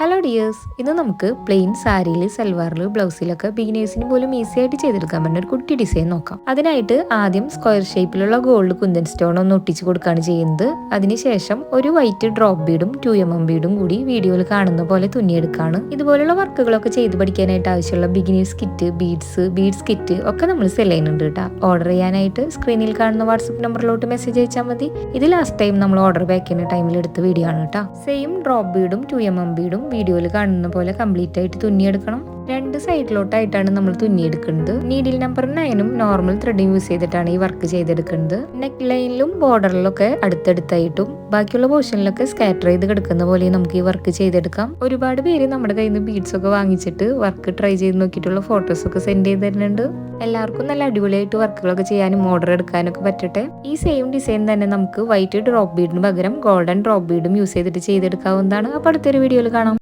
Hello dears, ഇന്ന് നമുക്ക് plain സാരിയിൽ സൽവാറിൽ ബ്ലൗസിലൊക്കെ ബിഗിനേഴ്സിന് പോലും ഈസി ആയിട്ട് ചെയ്തെടുക്കാൻ പറ്റുന്ന ഒരു കുട്ടി ഡിസൈൻ നോക്കാം. അതിനായിട്ട് ആദ്യം സ്ക്വയർ ഷേപ്പിലുള്ള ഗോൾഡ് കുന്തൻ സ്റ്റോൺ ഒന്ന് ഒട്ടിച്ച് കൊടുക്കുകയാണ് ചെയ്യുന്നത്. അതിനുശേഷം ഒരു വൈറ്റ് ഡ്രോപ്പ് ബീഡും 2mm ബീഡും കൂടി വീഡിയോയിൽ കാണുന്ന പോലെ തുന്നിയെടുക്കുകയാണ്. ഇതുപോലുള്ള വർക്കുകളൊക്കെ ചെയ്ത് പഠിക്കാനായിട്ട് ആവശ്യമുള്ള ബിഗിനേഴ്സ് കിറ്റ്, ബീഡ്സ് കിറ്റ് ഒക്കെ നമ്മൾ സെൽ ചെയ്യുന്നുണ്ട് കേട്ടോ. ഓർഡർ ചെയ്യാനായിട്ട് സ്ക്രീനിൽ കാണുന്ന വാട്സപ്പ് നമ്പറിലോട്ട് മെസ്സേജ് അയച്ചാൽ മതി. ഇത് ലാസ്റ്റ് ടൈം നമ്മൾ ഓർഡർ ബാക്ക് ചെയ്യുന്ന ടൈമിൽ എടുത്ത വീഡിയോ ആണ് കേട്ടോ. സെയിം ഡ്രോപ്പ് ബീഡും 2mm ബീഡും വീഡിയോയിൽ കാണുന്ന പോലെ കംപ്ലീറ്റ് ആയിട്ട് തുന്നിയെടുക്കണം. രണ്ട് സൈഡിലോട്ടായിട്ടാണ് നമ്മൾ തുന്നിയെടുക്കുന്നത്. നീഡിൽ നമ്പർ 9ഉം നോർമൽ ത്രെഡിങ് യൂസ് ചെയ്തിട്ടാണ് ഈ വർക്ക് ചെയ്തെടുക്കുന്നത്. നെക്ക് ലൈനിലും ബോർഡറിലൊക്കെ അടുത്തടുത്തായിട്ടും ബാക്കിയുള്ള പോർഷനിലൊക്കെ സ്കാറ്റർ ചെയ്ത് കിടക്കുന്ന പോലെ നമുക്ക് ഈ വർക്ക് ചെയ്തെടുക്കാം. ഒരുപാട് പേര് നമ്മുടെ കയ്യിൽ നിന്ന് ബീഡ്സ് ഒക്കെ വാങ്ങിച്ചിട്ട് വർക്ക് ട്രൈ ചെയ്ത് നോക്കിയിട്ടുള്ള ഫോട്ടോസ് ഒക്കെ സെൻഡ് ചെയ്ത് തരുന്നുണ്ട്. എല്ലാവർക്കും നല്ല അടിപൊളിയായിട്ട് വർക്കുകളൊക്കെ ചെയ്യാനും ഓർഡർ എടുക്കാനൊക്കെ പറ്റട്ടെ. ഈ സെയിം ഡിസൈൻ തന്നെ നമുക്ക് വൈറ്റ് ഡ്രോപ്പ് ബീഡിന് പകരം ഗോൾഡൻ ഡ്രോപ്പ് ബീഡും യൂസ് ചെയ്തിട്ട് ചെയ്തെടുക്കാവുന്നതാണ്. അപ്പോൾ അടുത്തൊരു വീഡിയോയിൽ കാണാം.